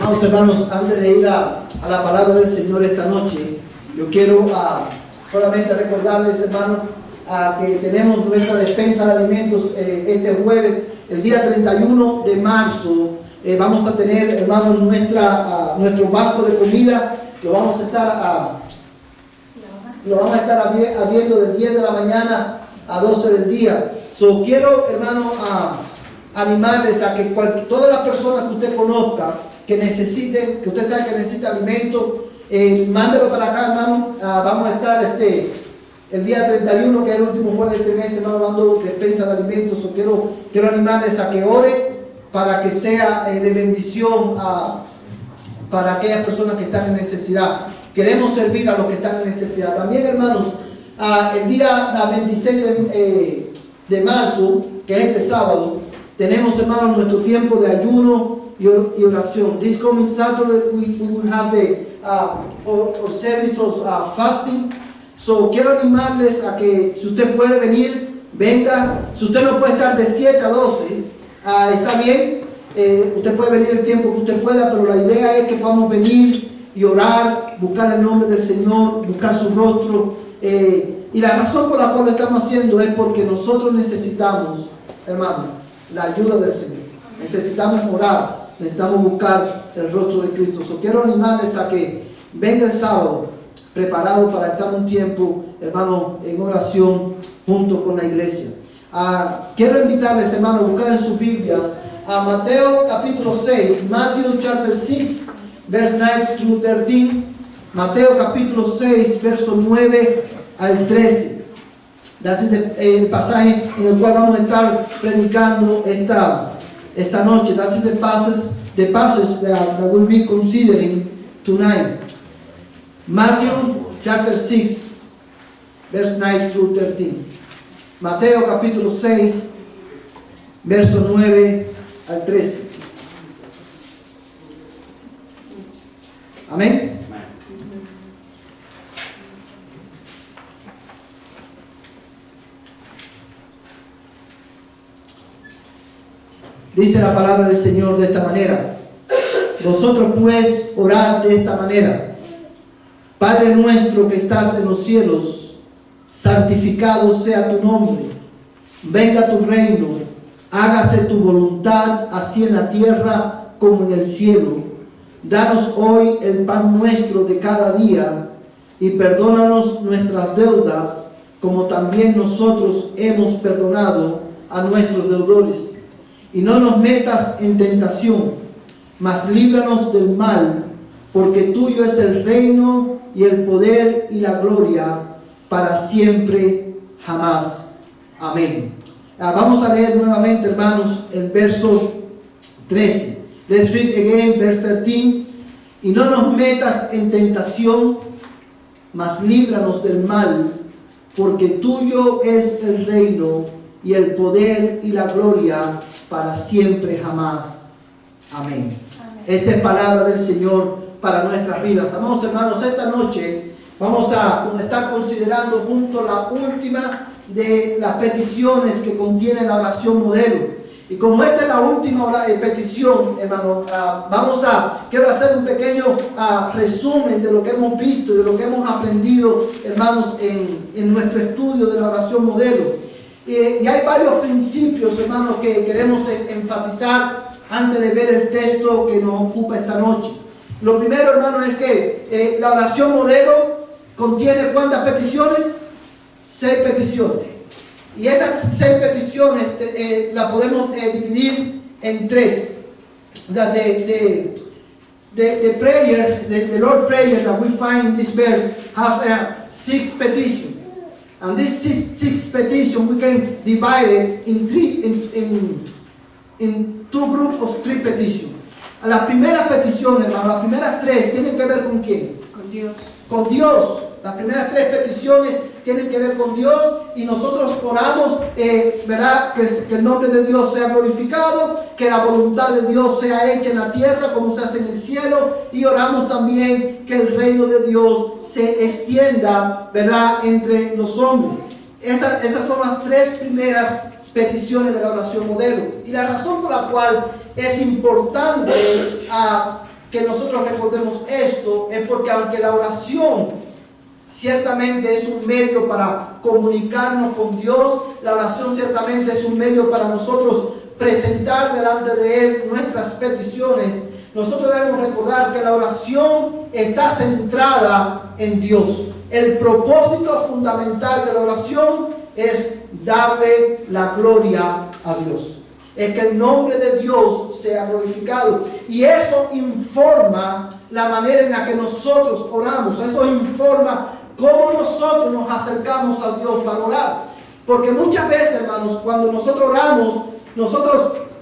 Amados hermanos, antes de ir a la palabra del Señor esta noche, yo quiero solamente recordarles, hermanos, que tenemos nuestra despensa de alimentos este jueves, el día 31 de marzo. Vamos a tener, hermanos, nuestro banco de comida. Lo vamos a estar abriendo de 10 de la mañana a 12 del día. Quiero, hermanos, animarles a que todas las personas que usted conozca, que necesiten, que usted sabe que necesita alimento, mándelo para acá, hermano. Vamos a estar el día 31, que es el último jueves de este mes, hermano, dando despensa de alimentos. Quiero animarles a que ore para que sea de bendición para aquellas personas que están en necesidad. Queremos servir a los que están en necesidad. También, hermanos, el día 26 de marzo, que es este sábado, tenemos, hermanos, nuestro tiempo de ayuno y oración. This coming Saturday we will have our service of fasting. Quiero animarles a que, si usted puede venir, venga. Si usted no puede estar de 7 a 12, está bien. Usted puede venir el tiempo que usted pueda, pero la idea es que podamos venir y orar, buscar el nombre del Señor, buscar su rostro. Y la razón por la cual lo estamos haciendo es porque nosotros necesitamos, hermano, la ayuda del Señor. Necesitamos orar, necesitamos buscar el rostro de Cristo. Quiero animarles a que venga el sábado preparado para estar un tiempo, hermano, en oración junto con la iglesia. Quiero invitarles, hermano, a buscar en sus Biblias a Mateo capítulo 6, Matthew chapter 6, verse 9 through 13. Mateo capítulo 6, verso 9 al 13. Ese es el pasaje en el cual vamos a estar predicando esta noche. That is the passage that we'll be considering tonight. Matthew chapter 6, verse 9 through 13. Mateo capítulo 6, verso 9 al 13. Amén. Dice la palabra del Señor de esta manera: vosotros pues orad de esta manera: Padre nuestro que estás en los cielos, santificado sea tu nombre, venga tu reino, hágase tu voluntad, así en la tierra como en el cielo. Danos hoy el pan nuestro de cada día, y perdónanos nuestras deudas, como también nosotros hemos perdonado a nuestros deudores. Y no nos metas en tentación, mas líbranos del mal, porque tuyo es el reino y el poder y la gloria para siempre, jamás. Amén. Vamos a leer nuevamente, hermanos, el verso 13. Let's read again, verse 13. Y no nos metas en tentación, mas líbranos del mal, porque tuyo es el reino y el poder y la gloria para siempre, jamás. Amén. Esta es palabra del Señor para nuestras vidas. Amados hermanos, esta noche vamos a estar considerando juntos la última de las peticiones que contiene la oración modelo. Y como esta es la última petición, hermano, quiero hacer un pequeño resumen de lo que hemos visto, de lo que hemos aprendido, hermanos, en nuestro estudio de la oración modelo. Y hay varios principios, hermanos, que queremos enfatizar antes de ver el texto que nos ocupa esta noche. Lo primero, hermano, es que la oración modelo contiene ¿cuántas peticiones? 6 peticiones. Y esas 6 peticiones las podemos dividir en 3. The prayer, the Lord prayer that we find in this verse has 6 petitions. And these six petitions we can divide it in 2 groups of 3 petitions. Las primeras peticiones, hermano, las primeras 3 tienen que ver con ¿quién? Con Dios. Con Dios. Las primeras 3 peticiones tienen que ver con Dios, y nosotros oramos, ¿verdad? Que el nombre de Dios sea glorificado, que la voluntad de Dios sea hecha en la tierra como se hace en el cielo, y oramos también que el reino de Dios se extienda, ¿verdad?, entre los hombres. Esas son las 3 primeras peticiones de la oración modelo. Y la razón por la cual es importante que nosotros recordemos esto es porque aunque la oración ciertamente es un medio para comunicarnos con Dios, la oración ciertamente es un medio para nosotros presentar delante de Él nuestras peticiones, nosotros debemos recordar que la oración está centrada en Dios. El propósito fundamental de la oración es darle la gloria a Dios. Es que el nombre de Dios sea glorificado. Y eso informa la manera en la que nosotros oramos. Eso informa cómo nosotros nos acercamos a Dios para orar. Porque muchas veces, hermanos, cuando nosotros oramos,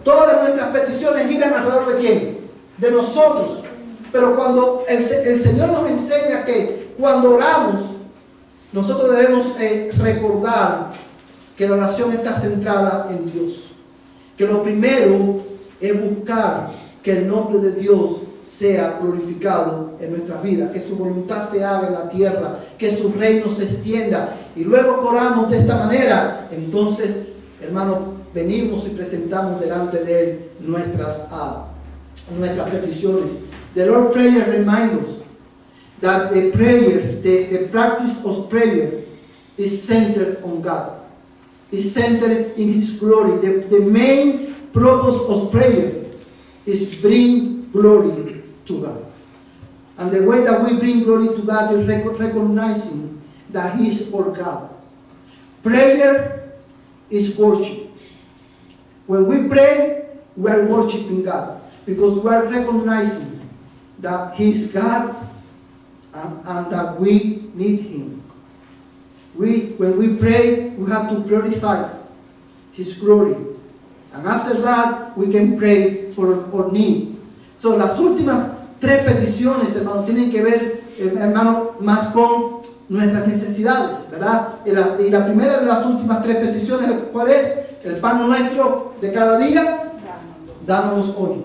todas nuestras peticiones giran alrededor de ¿quién? De nosotros. Pero cuando el Señor nos enseña que cuando oramos, nosotros debemos recordar que la oración está centrada en Dios. Que lo primero es buscar que el nombre de Dios sea glorificado en nuestras vidas, que su voluntad se haga en la tierra, que su reino se extienda. Y luego que oramos de esta manera, entonces, hermanos, venimos y presentamos delante de Él nuestras peticiones. The Lord's Prayer reminds us that the practice of prayer is centered on God. Is centered in His glory. The main purpose of prayer is bring glory to God. And the way that we bring glory to God is recognizing that He is our God. Prayer is worship. When we pray, we are worshiping God because we are recognizing that He is God and that we need Him. When we pray, we have to prioritize His glory. And after that, we can pray for our need. So, las últimas tres peticiones, hermano, tienen que ver, hermano, más con nuestras necesidades, ¿verdad? Y la primera de las últimas tres peticiones, ¿cuál es? El pan nuestro de cada día, dámonos hoy.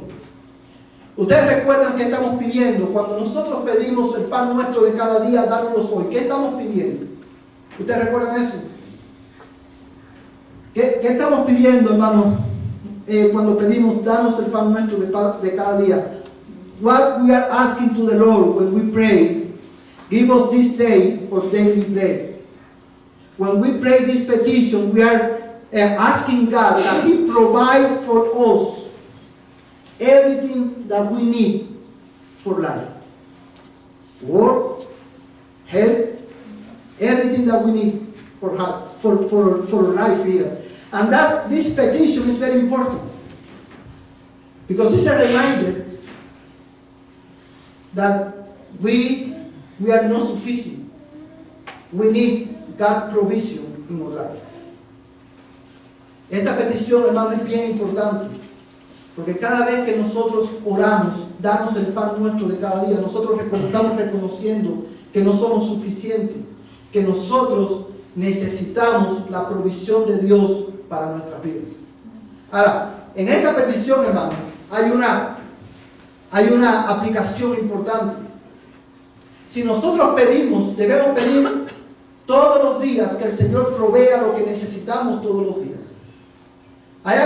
Ustedes recuerdan que estamos pidiendo, cuando nosotros pedimos el pan nuestro de cada día, dámonos hoy. ¿Qué estamos pidiendo? ¿Ustedes recuerdan eso? ¿Qué estamos pidiendo, hermano, cuando pedimos, danos el pan nuestro de cada día? What we are asking to the Lord when we pray, give us this day our daily bread. When we pray this petition, we are asking God that He provide for us everything that we need for life. Work, health, everything that we need for life here. And this petition is very important because it's a reminder that we are not sufficient. We need God's provision in our life. Esta petición, hermano, es bien importante porque cada vez que nosotros oramos, danos el pan nuestro de cada día, nosotros estamos reconociendo que no somos suficientes, que nosotros necesitamos la provisión de Dios para nuestras vidas. Ahora, en esta petición, hermano, hay una aplicación importante. Si nosotros pedimos, debemos pedir todos los días que el Señor provea lo que necesitamos todos los días. Hay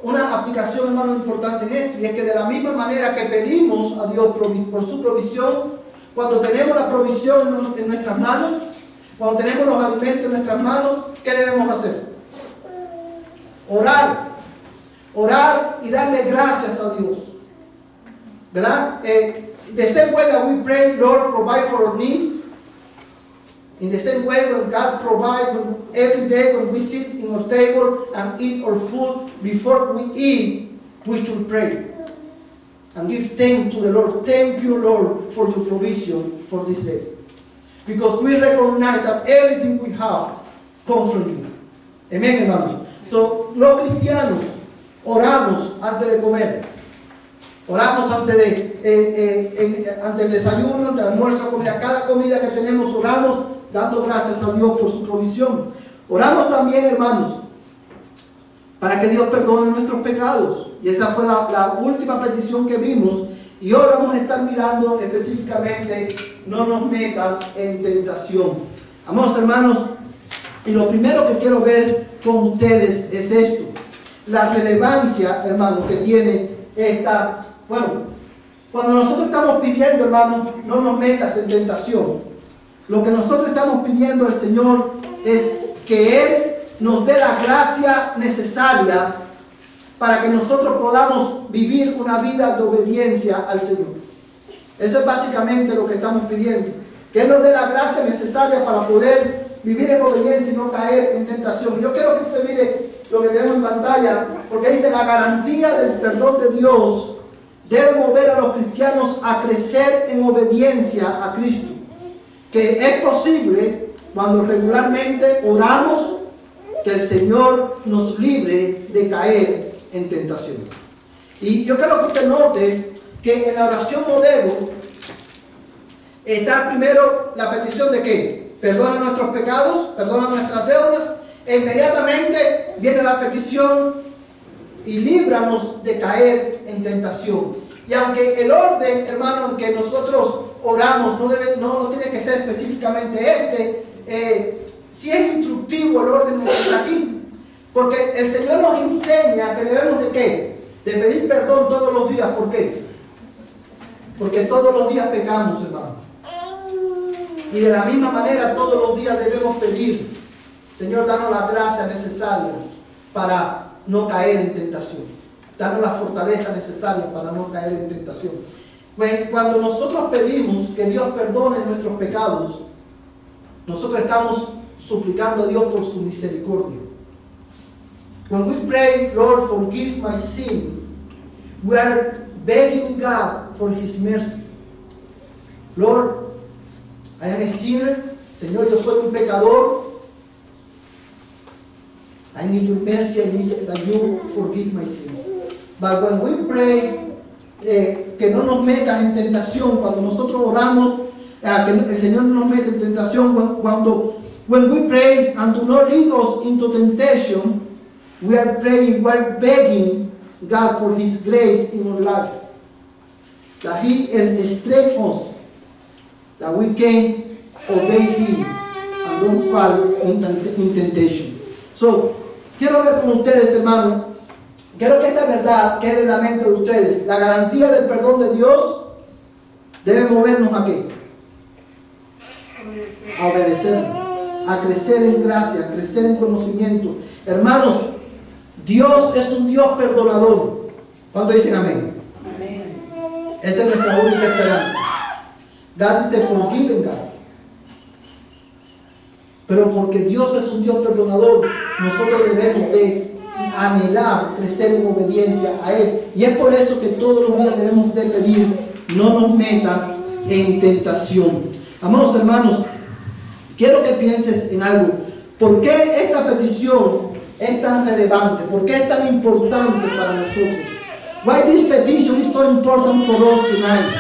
una aplicación, hermano, importante en esto, y es que de la misma manera que pedimos a Dios por su provisión, cuando tenemos la provisión en nuestras manos, cuando tenemos los alimentos en nuestras manos, ¿qué debemos hacer? Orar y darle gracias a Dios. ¿Verdad? The same way that we pray, Lord, provide for our need. In the same way, when God provides, every day when we sit in our table and eat our food, before we eat, we should pray and give thanks to the Lord. Thank you, Lord, for your provision for this day. Because we recognize that everything we have comes from you. Amén, hermanos. So, los cristianos oramos antes de comer. Oramos antes el desayuno, ante el almuerzo, comida. Cada comida que tenemos oramos dando gracias a Dios por su provisión. Oramos también, hermanos, para que Dios perdone nuestros pecados. Y esa fue la última petición que vimos. Y hoy vamos a estar mirando específicamente, no nos metas en tentación. Amados hermanos, y lo primero que quiero ver con ustedes es esto. La relevancia, hermanos, que tiene esta... Bueno, cuando nosotros estamos pidiendo, hermano, no nos metas en tentación. Lo que nosotros estamos pidiendo al Señor es que Él nos dé la gracia necesaria para que nosotros podamos vivir una vida de obediencia al Señor. Eso es básicamente lo que estamos pidiendo. Que Él nos dé la gracia necesaria para poder vivir en obediencia y no caer en tentación. Yo quiero que usted mire lo que tenemos en pantalla, porque dice: la garantía del perdón de Dios debe mover a los cristianos a crecer en obediencia a Cristo. Que es posible cuando regularmente oramos que el Señor nos libre de caer en tentación. Y yo quiero que usted note que en la oración modelo está primero la petición de ¿qué? Perdona nuestros pecados, perdona nuestras deudas, e inmediatamente viene la petición: y líbranos de caer en tentación. Y aunque el orden, hermano, en que nosotros oramos no tiene que ser específicamente sí es instructivo el orden que está aquí, porque el Señor nos enseña que debemos de ¿qué? De pedir perdón todos los días. ¿Por qué? Porque todos los días pecamos, hermano. Y de la misma manera todos los días debemos pedir: Señor, danos la gracia necesaria para no caer en tentación. Danos la fortaleza necesaria para no caer en tentación. Cuando nosotros pedimos que Dios perdone nuestros pecados, nosotros estamos suplicando a Dios por su misericordia. When we pray, Lord, forgive my sin, we are begging God for His mercy. Lord, I am a sinner. Señor, yo soy un pecador. I need your mercy. I need that you forgive my sin. But when we pray, que no nos metas en tentación, cuando nosotros oramos, que el Señor no nos meta en tentación, when we pray and do not lead us into temptation, we are praying, we are begging God for His grace in our life, that He strengthens us, that we can obey Him and don't fall in temptation. So, quiero ver con ustedes, hermano, quiero que esta verdad quede en la mente de ustedes. La garantía del perdón de Dios debe movernos ¿a qué? A obedecer, a crecer en gracia, a crecer en conocimiento. Hermanos, Dios es un Dios perdonador. ¿Cuántos dicen amén? Amén. Esa es nuestra única esperanza. God is a forgiving God. Pero porque Dios es un Dios perdonador, nosotros debemos de anhelar crecer en obediencia a Él. Y es por eso que todos los días debemos de pedir: no nos metas en tentación. Amados hermanos, quiero que pienses en algo. ¿Por qué esta petición es tan relevante? ¿Por qué es tan importante para nosotros? Why this petition is so important for us tonight?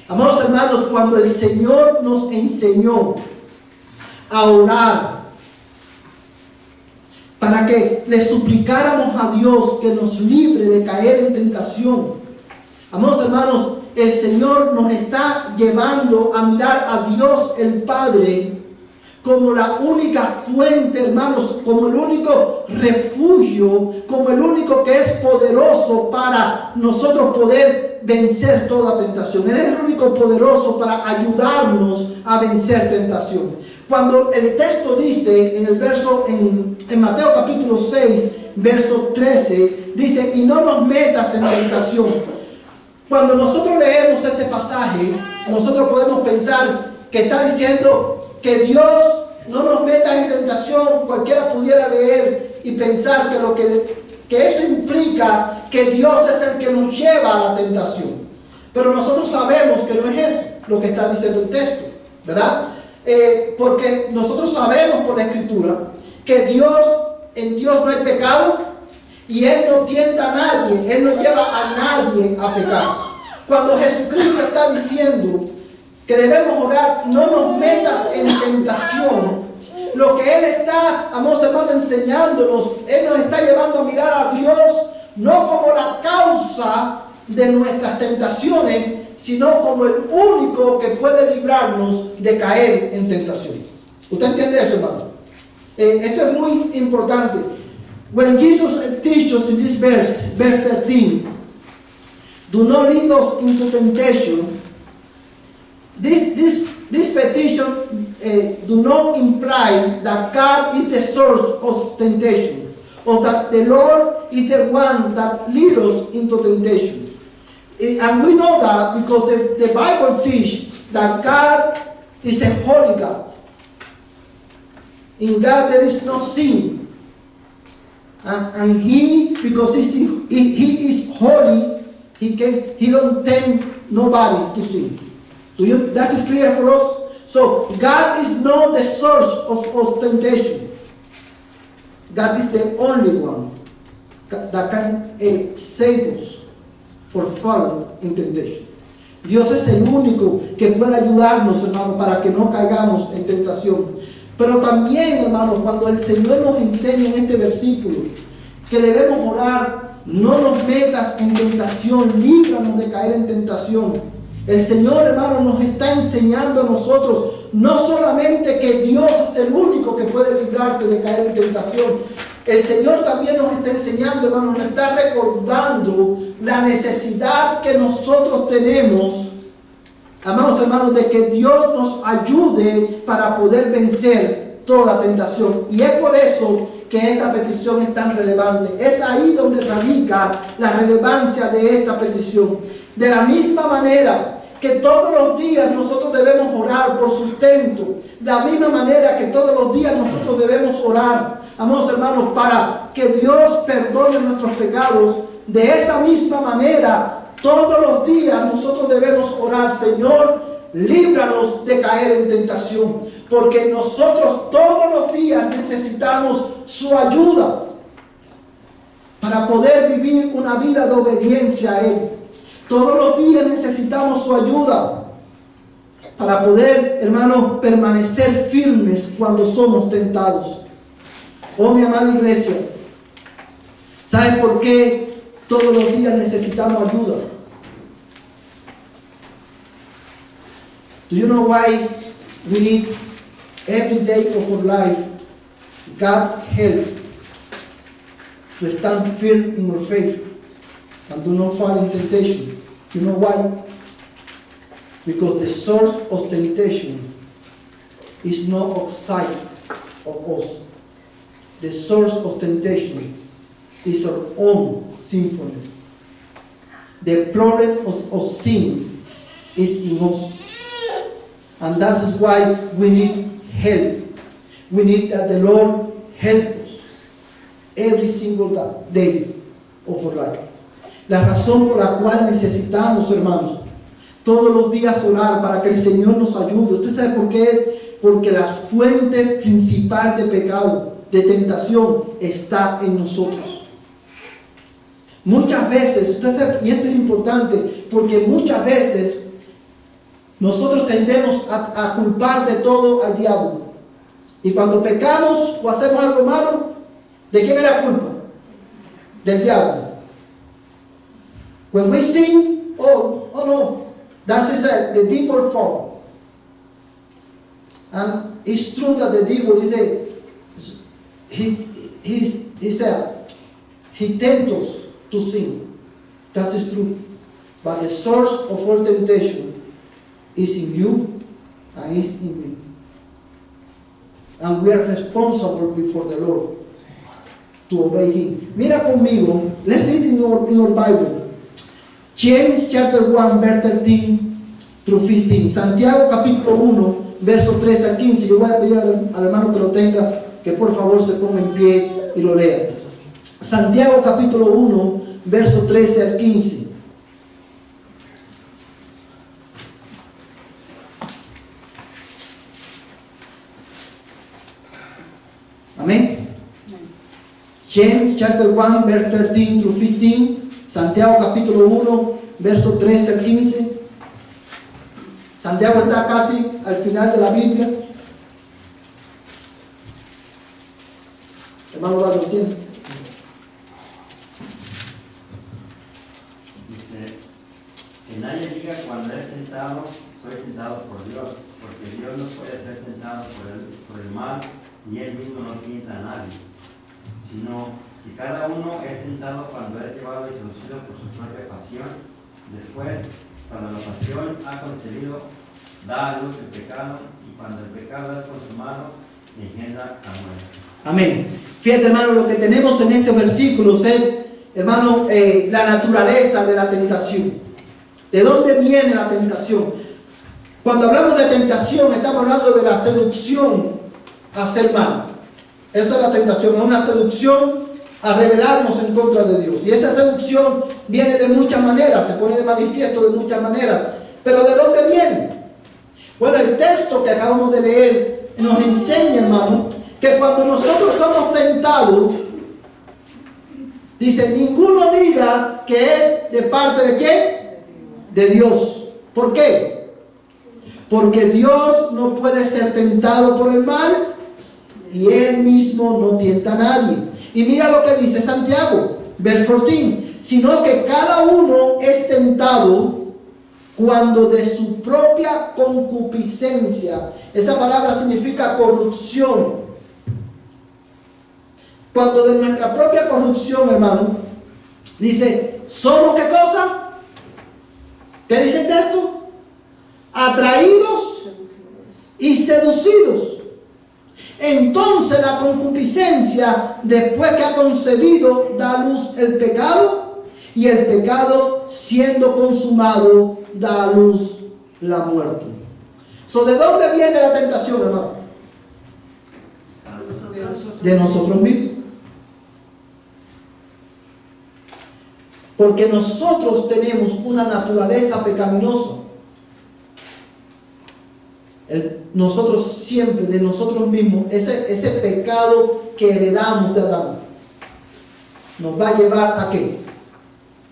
Amados hermanos, cuando el Señor nos enseñó a orar para que le suplicáramos a Dios que nos libre de caer en tentación, amados hermanos, el Señor nos está llevando a mirar a Dios el Padre como la única fuente, hermanos, como el único refugio, como el único que es poderoso para nosotros poder vencer toda tentación. Él es el único poderoso para ayudarnos a vencer tentación. Cuando el texto dice en el verso, en Mateo capítulo 6, verso 13, dice: y no nos metas en tentación. Cuando nosotros leemos este pasaje, nosotros podemos pensar que está diciendo que Dios no nos meta en tentación. Cualquiera pudiera leer y pensar que eso implica que Dios es el que nos lleva a la tentación. Pero nosotros sabemos que no es eso lo que está diciendo el texto, ¿verdad? Porque nosotros sabemos por la Escritura que en Dios no hay pecado y Él no tienta a nadie, Él no lleva a nadie a pecar. Cuando Jesucristo está diciendo que debemos orar, no nos metas en tentación, lo que Él está, amados hermanos, enseñándonos, Él nos está llevando a mirar a Dios no como la causa de nuestras tentaciones, sino como el único que puede librarnos de caer en tentación. ¿Usted entiende eso, hermano? Esto es muy importante. When Jesus teaches in this verse 13, Do not lead us into temptation. This petition do not imply that God is the source of temptation, or that the Lord is the one that leads us into temptation. And we know that because the Bible teaches that God is a holy God. In God there is no sin. And because he is holy, he don't tempt nobody to sin. That is clear for us? So God is not the source of temptation. God is the only one that can save us for falling in temptation. Dios es el único que puede ayudarnos, hermano, para que no caigamos en tentación. Pero también, hermano, cuando el Señor nos enseña en este versículo que debemos orar, no nos metas en tentación, líbranos de caer en tentación. El Señor, hermano, nos está enseñando a nosotros no solamente que Dios es el único que puede librarte de caer en tentación. El Señor también nos está enseñando, hermano, nos está recordando la necesidad que nosotros tenemos, amados hermanos, de que Dios nos ayude para poder vencer toda tentación. Y es por eso que esta petición es tan relevante. Es ahí donde radica la relevancia de esta petición. De la misma manera que todos los días nosotros debemos orar por sustento, de la misma manera que todos los días nosotros debemos orar, amados hermanos, para que Dios perdone nuestros pecados, de esa misma manera todos los días nosotros debemos orar: Señor, líbranos de caer en tentación, porque nosotros todos los días necesitamos su ayuda para poder vivir una vida de obediencia a Él. Todos los días necesitamos su ayuda para poder, hermanos, permanecer firmes cuando somos tentados. Oh, mi amada iglesia, ¿saben por qué todos los días necesitamos ayuda? Do you know why we need every day of our life God help to stand firm in our faith and do not fall in temptation? You know why? Because the source of temptation is not outside of us. The source of temptation is our own sinfulness. The problem of sin is in us. And that is why we need help. We need that the Lord help us every single day of our life. La razón por la cual necesitamos, hermanos, todos los días orar para que el Señor nos ayude. ¿Usted sabe por qué es? Porque la fuente principal de pecado, de tentación, está en nosotros. Muchas veces, usted sabe, y esto es importante, porque muchas veces nosotros tendemos a culpar de todo al diablo. Y cuando pecamos o hacemos algo malo, ¿de quién es la culpa? Del diablo. When we sin, oh no, that is the devil's fault. And it's true that the devil is he tempts us to sin. That is true. But the source of all temptation is in you and is in me. And we are responsible before the Lord to obey Him. Mira conmigo, let's read in our Bible. James chapter 1, verse 13 through 15. Santiago capítulo 1, verso 13 al 15. Yo voy a pedir al hermano que lo tenga, que por favor se ponga en pie y lo lea. Santiago capítulo 1, verso 13 al 15. Amén. James chapter 1, verse 13 through 15. Santiago capítulo 1, verso 13 al 15. Santiago está casi al final de la Biblia. Hermano, ¿lo tiene? Dice: que nadie diga cuando es tentado, soy tentado por Dios, porque Dios no puede ser tentado por el mal, y Él mismo no tienta a nadie, sino que cada uno es tentado cuando es llevado y seducido por su propia pasión, Después, cuando la pasión ha concebido, da a luz el pecado, y cuando el pecado es consumado, engendra la muerte. Amén. Fíjate, hermano, lo que tenemos en estos versículos es, hermano, la naturaleza de la tentación. ¿De dónde viene la tentación? Cuando hablamos de tentación, estamos hablando de la seducción a hacer mal. Eso es la tentación, es una seducción a rebelarnos en contra de Dios. Y esa seducción viene de muchas maneras, se pone de manifiesto de muchas maneras. Pero ¿de dónde viene? Bueno, el texto que acabamos de leer nos enseña, hermano, que cuando nosotros somos tentados, dice, ninguno diga que es de parte de ¿quién? De Dios. ¿Por qué? Porque Dios no puede ser tentado por el mal y Él mismo no tienta a nadie. Y mira lo que dice Santiago, verso 14, sino que cada uno es tentado cuando de su propia concupiscencia, esa palabra significa corrupción, cuando de nuestra propia corrupción, hermano, dice, ¿somos qué cosa? ¿Qué dice el texto? Atraídos y seducidos. Entonces la concupiscencia, después que ha concebido, da a luz el pecado, y el pecado, siendo consumado, da a luz la muerte. ¿De dónde viene la tentación, hermano? De nosotros mismos. Porque nosotros tenemos una naturaleza pecaminosa. Nosotros siempre, de nosotros mismos, ese pecado que heredamos de Adán, nos va a llevar a ¿qué?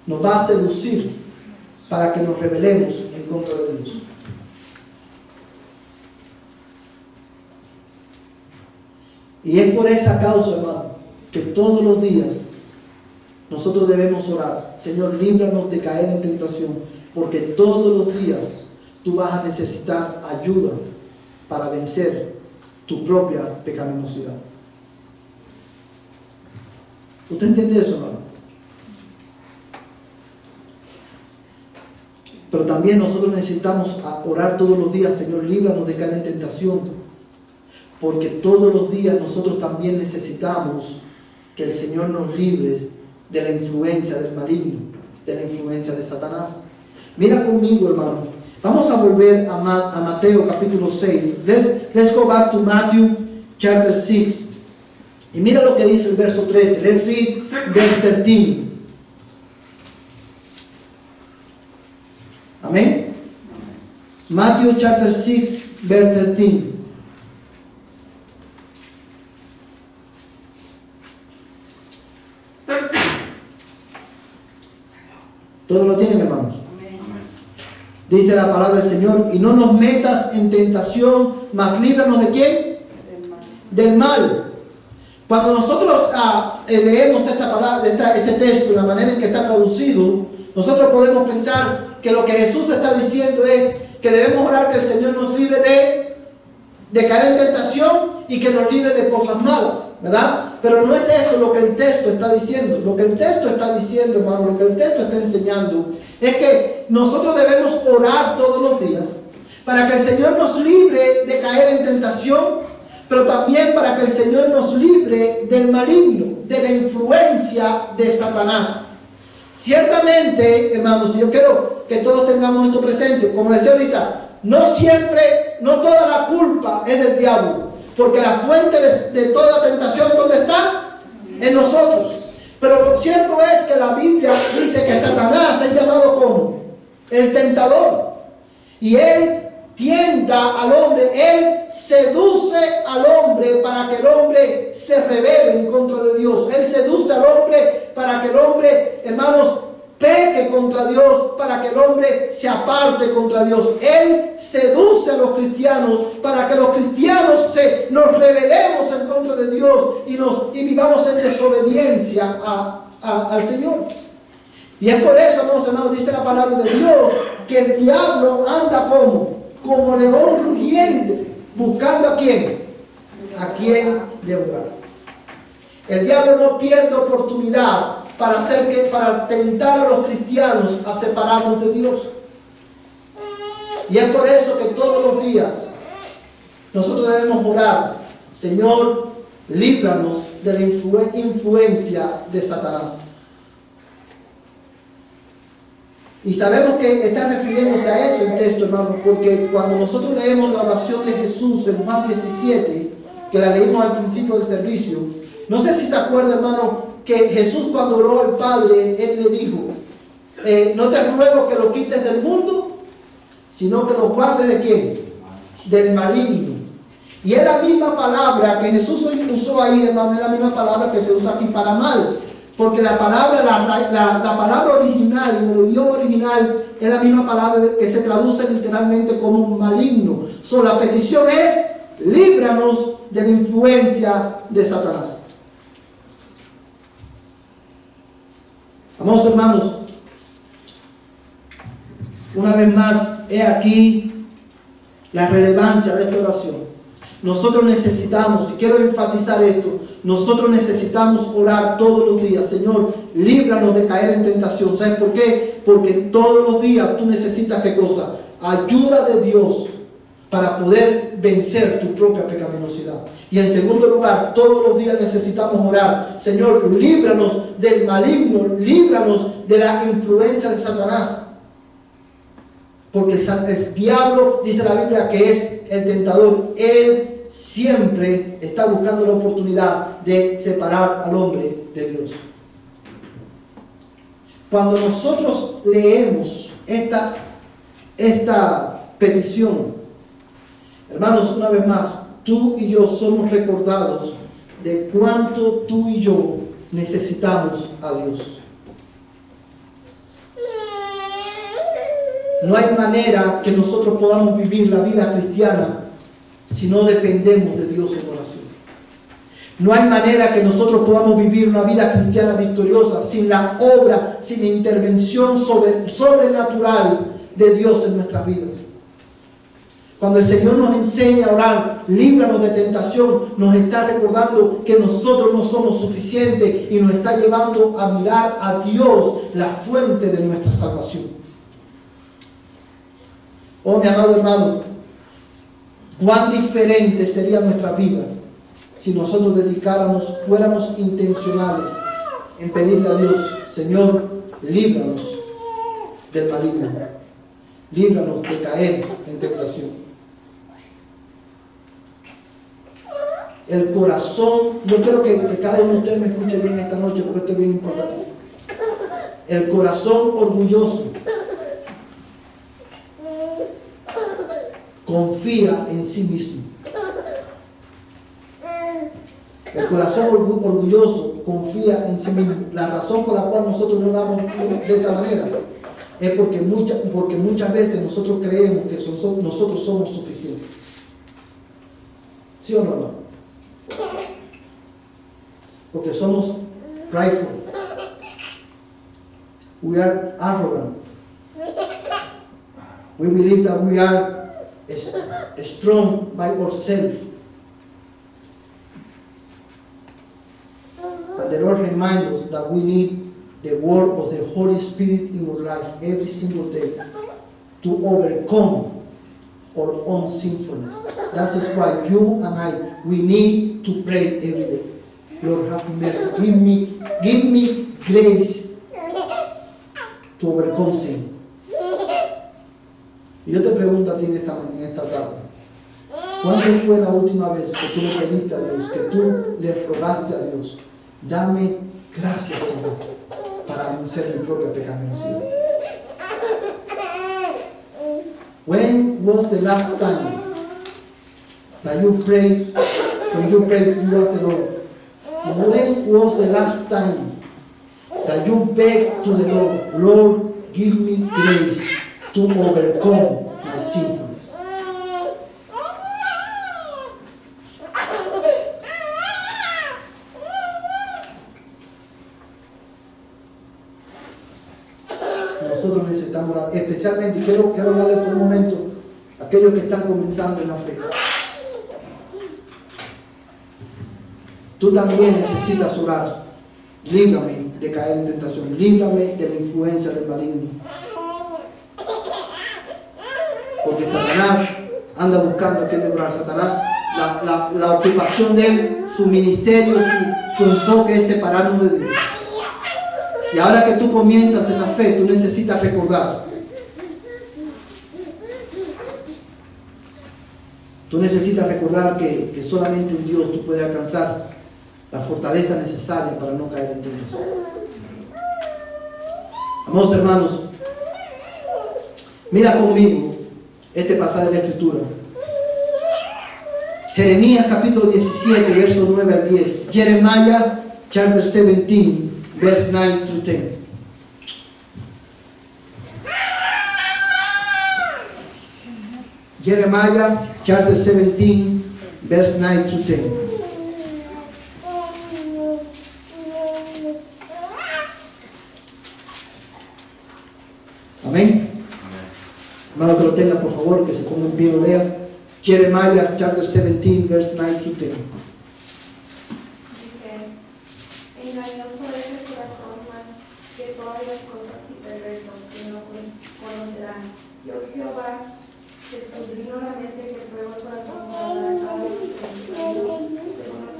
Nos va a seducir para que nos rebelemos en contra de Dios. Y es por esa causa, hermano, que todos los días nosotros debemos orar. Señor, líbranos de caer en tentación, porque todos los días tú vas a necesitar ayuda para vencer tu propia pecaminosidad. ¿Usted entiende eso, hermano? Pero también nosotros necesitamos orar todos los días, Señor, líbranos de caer en tentación, porque todos los días nosotros también necesitamos que el Señor nos libre de la influencia del maligno, de la influencia de Satanás. Mira conmigo, hermano. Vamos a volver a Mateo capítulo 6. Let's go back to Matthew chapter 6. Y mira lo que dice el verso 13. Let's read verse 13. Amén. Matthew chapter 6, verse 13. ¿Todos lo tienen, hermanos? Dice la palabra del Señor, y no nos metas en tentación, mas líbranos ¿de quién? Del mal. Cuando nosotros leemos esta palabra, este texto, la manera en que está traducido, nosotros podemos pensar que lo que Jesús está diciendo es que debemos orar que el Señor nos libre de caer en tentación y que nos libre de cosas malas, ¿verdad? Pero no es eso lo que el texto está diciendo. Lo que el texto está diciendo, hermano, lo que el texto está enseñando, es que nosotros debemos orar todos los días para que el Señor nos libre de caer en tentación, pero también para que el Señor nos libre del maligno, de la influencia de Satanás. Ciertamente, hermanos, yo quiero que todos tengamos esto presente. Como decía ahorita, no toda la culpa es del diablo, porque la fuente de toda tentación, ¿dónde está? En nosotros. Pero lo cierto es que la Biblia dice que Satanás es llamado como el tentador, y él tienta al hombre, él seduce al hombre para que el hombre se rebele en contra de Dios. Él seduce al hombre para que el hombre, hermanos, peque contra Dios, para que el hombre se aparte contra Dios. Él seduce a los cristianos para que los cristianos nos rebelemos en contra de Dios y vivamos en desobediencia al Señor. Y es por eso, hermanos, dice la palabra de Dios, que el diablo anda como león rugiente, buscando ¿a quién? A quién devorar. El diablo no pierde oportunidad para tentar a los cristianos a separarnos de Dios. Y es por eso que todos los días nosotros debemos orar: Señor, líbranos de la influencia de Satanás. Y sabemos que está refiriéndose a eso el texto, hermano, porque cuando nosotros leemos la oración de Jesús en Juan 17, que la leímos al principio del servicio, no sé si se acuerda, hermano, que Jesús, cuando oró al Padre, Él le dijo: no te ruego que lo quites del mundo, sino que lo guardes ¿de quién? Del maligno. Y es la misma palabra que Jesús usó ahí, hermano, es la misma palabra que se usa aquí para mal. Porque la palabra original, en el idioma original, es la misma palabra que se traduce literalmente como maligno. La petición es: líbranos de la influencia de Satanás. Amados hermanos, una vez más, he aquí la relevancia de esta oración. Nosotros necesitamos, y quiero enfatizar esto, nosotros necesitamos orar todos los días: Señor, líbranos de caer en tentación. ¿Sabes por qué? Porque todos los días tú necesitas, ¿qué cosa? Ayuda de Dios para poder vencer tu propia pecaminosidad. Y en segundo lugar, todos los días necesitamos orar: Señor, líbranos del maligno, líbranos de la influencia de Satanás. Porque el diablo, dice la Biblia, que es el tentador. Él siempre está buscando la oportunidad de separar al hombre de Dios. Cuando nosotros leemos esta petición, hermanos, una vez más, tú y yo somos recordados de cuánto tú y yo necesitamos a Dios. No hay manera que nosotros podamos vivir la vida cristiana si no dependemos de Dios en oración. No hay manera que nosotros podamos vivir una vida cristiana victoriosa sin la obra, sin la intervención sobrenatural de Dios en nuestras vidas. Cuando el Señor nos enseña a orar: líbranos de tentación, nos está recordando que nosotros no somos suficientes y nos está llevando a mirar a Dios, la fuente de nuestra salvación. Oh, mi amado hermano, cuán diferente sería nuestra vida si nosotros fuéramos intencionales en pedirle a Dios: Señor, líbranos del maligno, líbranos de caer en tentación. El corazón, yo quiero que cada uno de ustedes me escuche bien esta noche, porque esto es bien importante. El corazón orgulloso confía en sí mismo. El corazón orgulloso confía en sí mismo. La razón por la cual nosotros no oramos de esta manera es porque muchas veces nosotros creemos que nosotros somos suficientes. ¿Sí o no? Porque somos prideful. We are arrogant. We believe that we are strong by ourselves. But the Lord reminds us that we need the work of the Holy Spirit in our life every single day to overcome our own sinfulness. That is why you and I, we need to pray every day. Lord, have mercy. Give me grace to overcome sin. Y yo te pregunto a ti en esta tarde: ¿cuándo fue la última vez que tú le pediste a Dios, que tú le rogaste a Dios: dame gracias, Señor, para vencer mi propia pecaminosidad? When was the last time that you prayed, when you prayed towards the Lord? When was the last time that you begged to the Lord: Lord, give me grace to overcome my sinfulness? Nosotros necesitamos orar, especialmente, quiero darle por un momento a aquellos que están comenzando en la fe. Tú también necesitas orar: líbrame de caer en tentación. Líbrame de la influencia del maligno. Porque Satanás anda buscando a quien devorar. Satanás, la ocupación de él, su ministerio, su enfoque es separarnos de Dios. Y ahora que tú comienzas en la fe, tú necesitas recordar. Tú necesitas recordar que solamente en Dios tú puedes alcanzar la fortaleza necesaria para no caer en tentación. Amados hermanos, mira conmigo este pasaje de la Escritura. Jeremías capítulo 17, versos 9 al 10. Jeremiah chapter 17, verse 9 through 10. Jeremiah chapter 17, verse 9 through 10. Amén. Hermano que lo tenga, por favor, que se ponga en pie y lo lea. Jeremiah chapter 17, verse 9 through 10. Dice, engañoso es el corazón más que todas las cosas y perverso que no conocerán. Yo Jehová, que escudriño la mente, que pruebo el corazón para dar a cada uno según las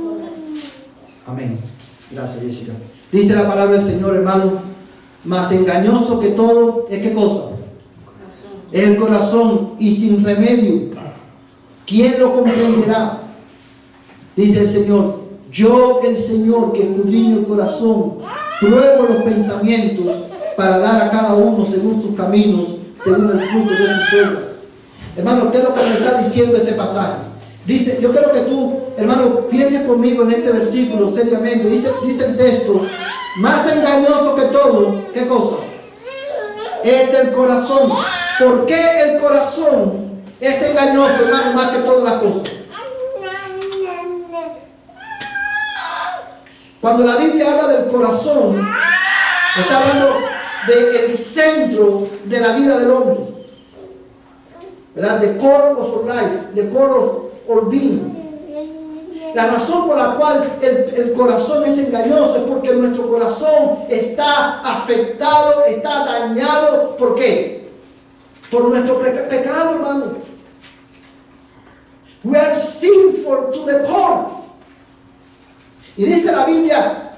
obras. Amén. Gracias, Jessica. Dice la palabra del Señor, hermano, más engañoso que todo, ¿es qué cosa? Es el corazón, y sin remedio. ¿Quién lo comprenderá? Dice el Señor, yo el Señor que escudriño el corazón, pruebo los pensamientos para dar a cada uno según sus caminos, según el fruto de sus obras. Hermano, ¿qué es lo que me está diciendo este pasaje? Dice, yo quiero que tú, hermano, pienses conmigo en este versículo seriamente. Dice el texto, más engañoso que todo, ¿qué cosa? Es el corazón. ¿Por qué el corazón es engañoso, hermano, más que todas las cosas? Cuando la Biblia habla del corazón, está hablando del centro de la vida del hombre, ¿verdad? The core of our life, the core of our being. La razón por la cual el corazón es engañoso es porque nuestro corazón está afectado, está dañado. ¿Por qué? Por nuestro pecado, hermano. We are sinful to the core. Y dice la Biblia,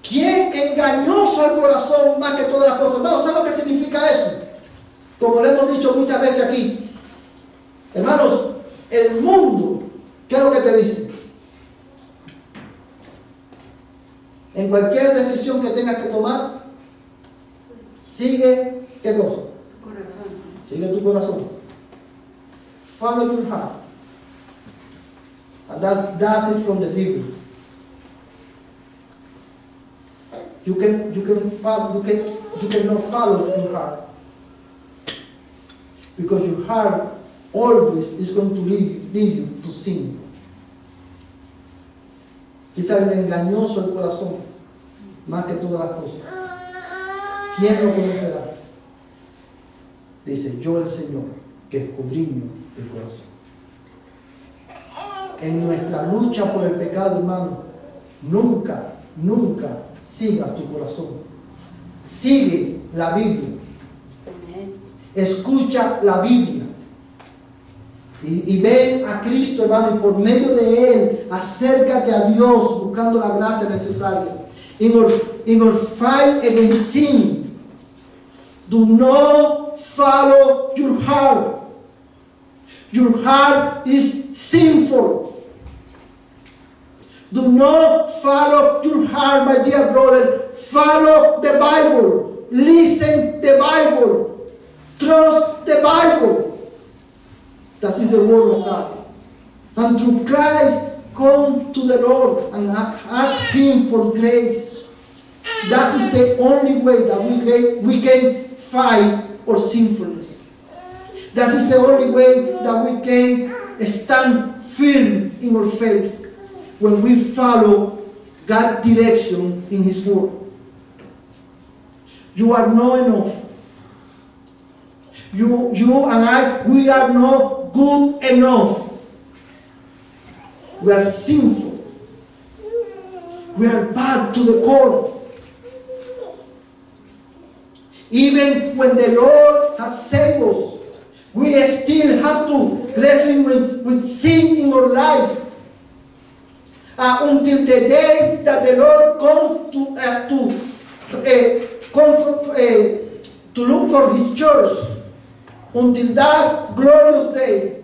¿quién engañoso al corazón más que todas las cosas? Hermanos, ¿saben lo que significa eso? Como le hemos dicho muchas veces aquí. Hermanos, el mundo, ¿qué es lo que te dice? En cualquier decisión que tengas que tomar, sigue, ¿qué cosa? Tu corazón. Sigue tu corazón. Follow your heart. And that's it from the devil. You cannot follow your heart. Because your heart always is going to lead you to sin. Dice el engañoso el corazón, más que todas las cosas. ¿Quién lo conocerá? Dice, yo el Señor, que escudriño el corazón. En nuestra lucha por el pecado, hermano, nunca sigas tu corazón. Sigue la Biblia. Escucha la Biblia. Y ven a Cristo, hermano, y por medio de Él, acércate a Dios buscando la gracia necesaria. In our fight against sin, do not follow your heart. Your heart is sinful. Do not follow your heart, my dear brother. Follow the Bible. Listen the Bible. Trust the Bible. That is the word of God. And through Christ, come to the Lord and ask Him for grace. That is the only way that we can fight our sinfulness. That is the only way that we can stand firm in our faith when we follow God's direction in His word. You are not enough. You and I, we are not good enough. We are sinful. We are bad to the core. Even when the Lord has saved us, we still have to wrestle with sin in our life. Until the day that the Lord comes to look for His church. Until that glorious day,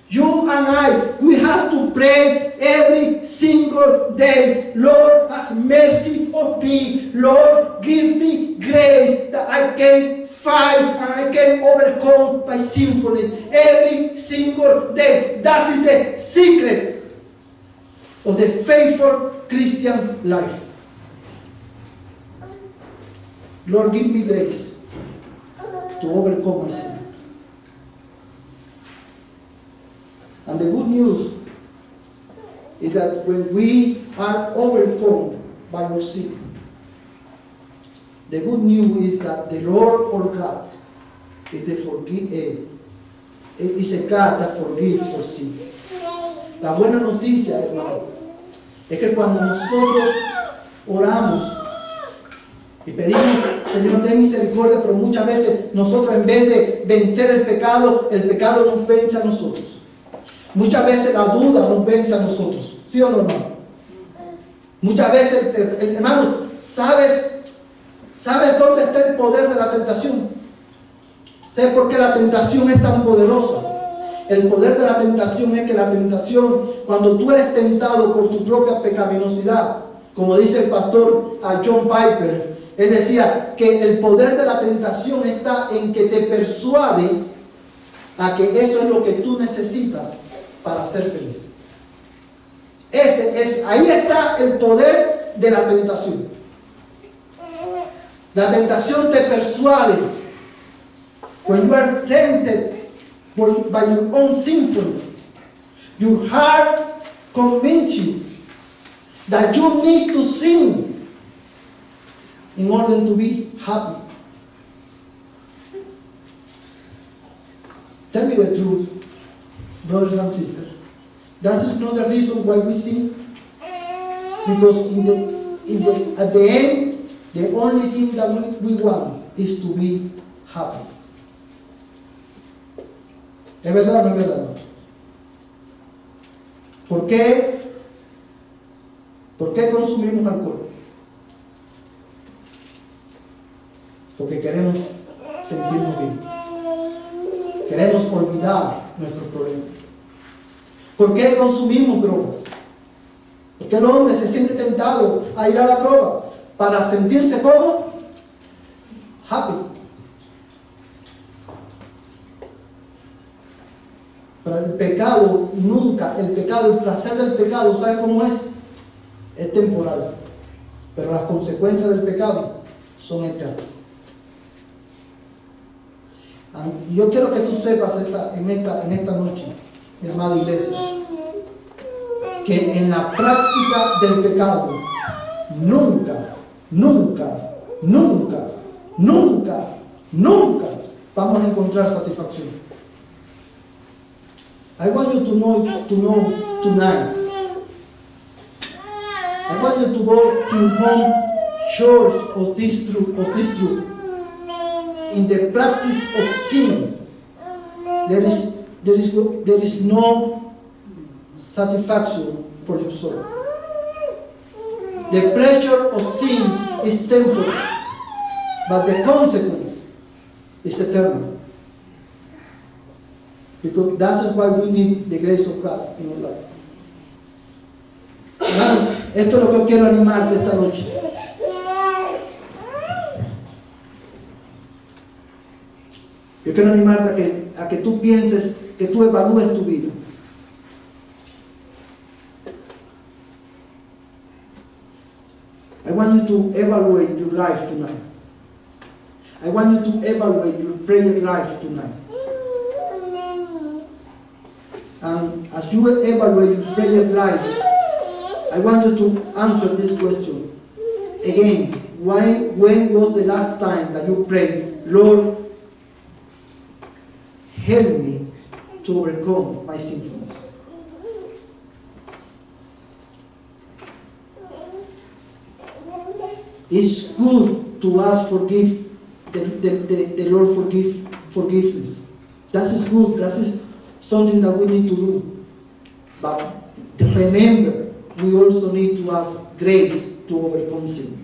you and I, we have to pray every single day. Lord, have mercy on me. Lord, give me grace that I can fight and I can overcome my sinfulness every single day. That is the secret of the faithful Christian life. Lord, give me grace to overcome my sin. And the good news is that when we are overcome by our sin, the good news is that the Lord our God is a God that forgives our sin. La buena noticia, hermano, es que cuando nosotros oramos y pedimos, Señor, ten misericordia, pero muchas veces nosotros, en vez de vencer el pecado nos vence a nosotros. Muchas veces la duda nos vence a nosotros. ¿Sí o no, hermano? Muchas veces, hermanos, ¿sabes dónde está el poder de la tentación? ¿Sabes por qué la tentación es tan poderosa? El poder de la tentación es que la tentación, cuando tú eres tentado por tu propia pecaminosidad, como dice el pastor John Piper, él decía que el poder de la tentación está en que te persuade a que eso es lo que tú necesitas para ser feliz. Ahí está el poder de la tentación. La tentación te persuade. When you are tempted by your own sinfulness, your heart convinces you that you need to sin in order to be happy. Tell me the truth, brothers and sisters. That is not the reason why we sin. Because at the end, the only thing that we want is to be happy. ¿Es verdad o no es verdad? ¿Por qué consumimos alcohol? Porque queremos sentirnos bien. Queremos olvidar nuestros problemas. ¿Por qué consumimos drogas? Porque el hombre se siente tentado a ir a la droga para sentirse como happy. Pero el pecado nunca, el placer del pecado, ¿sabe cómo es? Es temporal. Pero las consecuencias del pecado son eternas. Y yo quiero que tú sepas en esta noche, mi amada iglesia, que en la práctica del pecado nunca vamos a encontrar satisfacción. I want you to know tonight. I want you to go to home sure of this truth. In the practice of sin, there is no satisfaction for your soul. The pleasure of sin is temporary, but the consequence is eternal. Because that is why we need the grace of God in our life. Hermanos, esto es lo que yo quiero animarte esta noche. Yo quiero animarte a que tú pienses, que tú evalúes tu vida. I want you to evaluate your life tonight. I want you to evaluate your prayer life tonight. And as you evaluate your prayer life, I want you to answer this question. Again, when was the last time that you prayed, Lord, help me to overcome my sinfulness? It's good to ask the Lord forgiveness. That is good. That is something that we need to do. But remember, we also need to ask grace to overcome sin.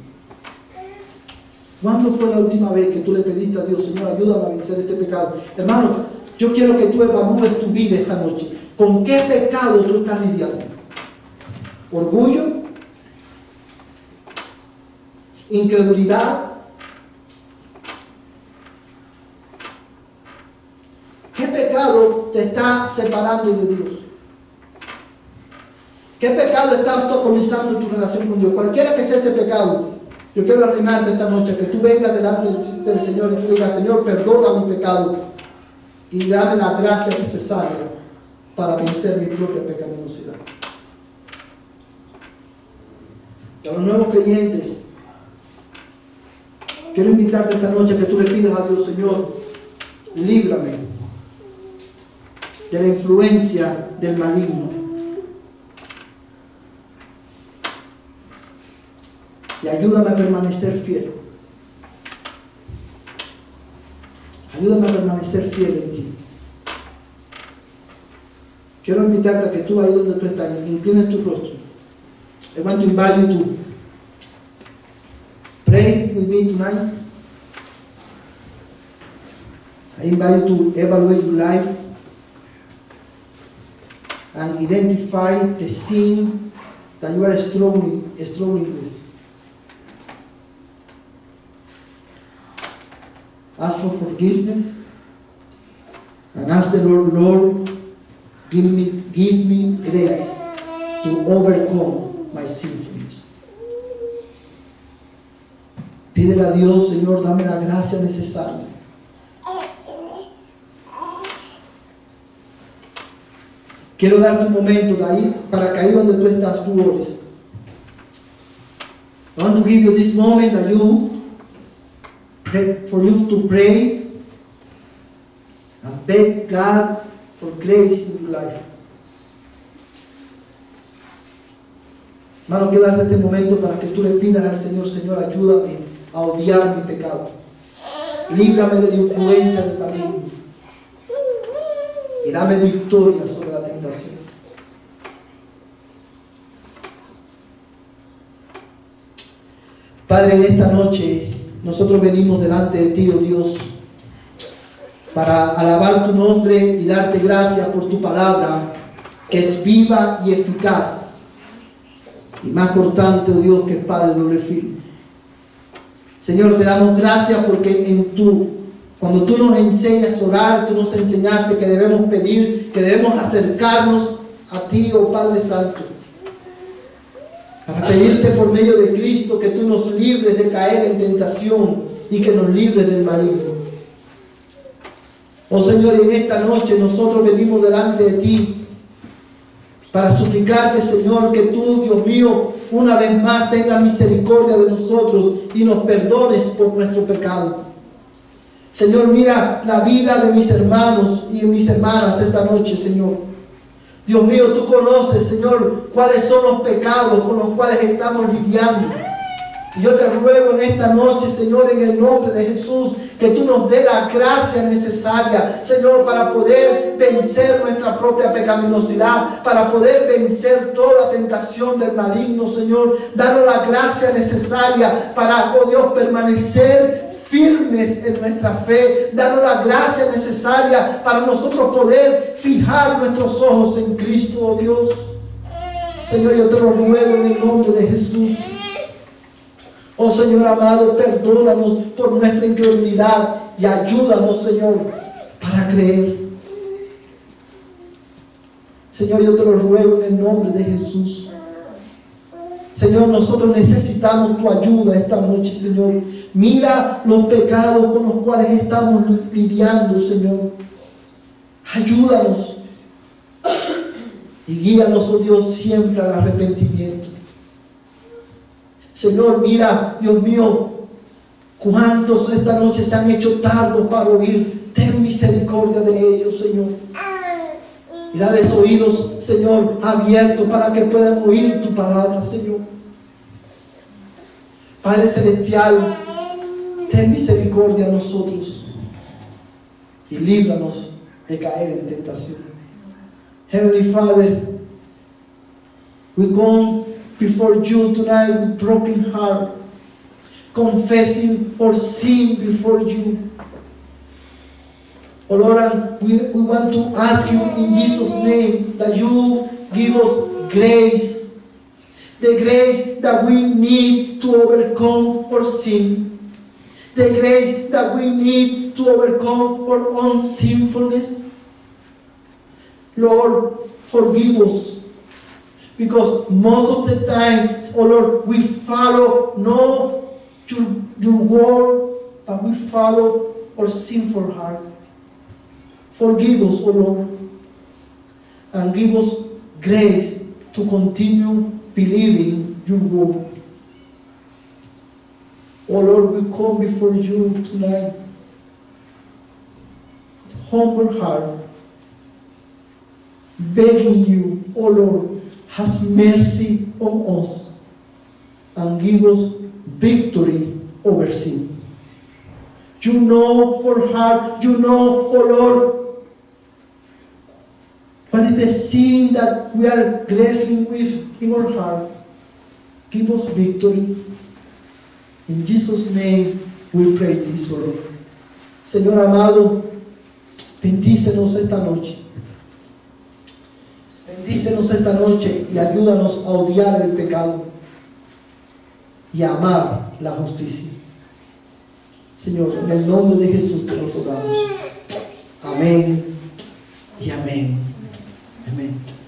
¿Cuándo fue la última vez que tú le pediste a Dios, Señor, ayúdame a vencer este pecado? Hermano, yo quiero que tú evalúes tu vida esta noche. ¿Con qué pecado tú estás lidiando? ¿Orgullo? ¿Incredulidad? ¿Qué pecado te está separando de Dios? ¿Qué pecado está obstaculizando tu relación con Dios? Cualquiera que sea ese pecado, yo quiero animarte esta noche, que tú vengas delante del Señor y tú digas, Señor, perdona mi pecado y dame la gracia necesaria para vencer mi propia pecaminosidad. A los nuevos creyentes, quiero invitarte esta noche a que tú le pidas a Dios, Señor, líbrame de la influencia del maligno. Y ayúdame a permanecer fiel. Ayúdame a permanecer fiel en ti. Quiero invitarte a que tú ahí donde tú estás, inclines tu rostro. I want to invite you to pray with me tonight. I invite you to evaluate your life and identify the sin that you are struggling with. Ask for forgiveness and ask the Lord, give me grace to overcome my sinfulness. Pídele a Dios, Señor, dame la gracia necesaria. Quiero darte un momento de ahí, para que ahí donde tú estás, tú ores. I want to give you this moment that for you to pray and beg God for grace in your life. Hermano, quiero darte este momento para que tú le pidas al Señor, Señor, ayúdame a odiar mi pecado. Líbrame de la influencia del maligno y dame victoria sobre la tentación. Padre, en esta noche nosotros venimos delante de ti, oh Dios, para alabar tu nombre y darte gracias por tu palabra, que es viva y eficaz, y más cortante, oh Dios, que espada de doble filo. Señor, te damos gracias porque cuando tú nos enseñas a orar, tú nos enseñaste que debemos pedir, que debemos acercarnos a ti, oh Padre Santo, para pedirte por medio de Cristo que tú nos libres de caer en tentación y que nos libres del maligno. Oh Señor, en esta noche nosotros venimos delante de ti para suplicarte, Señor, que tú, Dios mío, una vez más tengas misericordia de nosotros y nos perdones por nuestro pecado. Señor, mira la vida de mis hermanos y de mis hermanas esta noche, Señor. Dios mío, tú conoces, Señor, cuáles son los pecados con los cuales estamos lidiando. Y yo te ruego en esta noche, Señor, en el nombre de Jesús, que tú nos dé la gracia necesaria, Señor, para poder vencer nuestra propia pecaminosidad, para poder vencer toda tentación del maligno, Señor. Danos la gracia necesaria para, oh Dios, permanecer firmes en nuestra fe. Danos la gracia necesaria para nosotros poder fijar nuestros ojos en Cristo, oh Dios. Señor, yo te lo ruego en el nombre de Jesús. Oh Señor amado, perdónanos por nuestra incredulidad y ayúdanos, Señor, para creer. Señor, yo te lo ruego en el nombre de Jesús. Señor, nosotros necesitamos tu ayuda esta noche, Señor. Mira los pecados con los cuales estamos lidiando, Señor. Ayúdanos y guíanos, oh Dios, siempre al arrepentimiento. Señor, mira, Dios mío, cuántos esta noche se han hecho tardos para oír. Ten misericordia de ellos, Señor. Y darles oídos, Señor, abiertos para que puedan oír tu palabra, Señor. Padre Celestial, ten misericordia a nosotros y líbranos de caer en tentación. Heavenly Father, we come before you tonight with broken heart, confessing our sin before you. Oh Lord, and we want to ask you in Jesus' name that you give us grace, the grace that we need to overcome our sin, the grace that we need to overcome our own sinfulness. Lord, forgive us, because most of the time, oh Lord, we follow not your word, but we follow our sinful heart. Forgive us, O Lord, and give us grace to continue believing your word. O Lord, we come before you tonight with humble heart, begging you, O Lord, have mercy on us and give us victory over sin. You know our heart, you know, O Lord, what is the sin that we are wrestling with in our heart. Give us victory. In Jesus' name we pray this, O Lord. Señor amado, bendícenos esta noche. Bendícenos esta noche y ayúdanos a odiar el pecado y a amar la justicia. Señor, en el nombre de Jesús te lo rogamos. Amén y amén. Amén.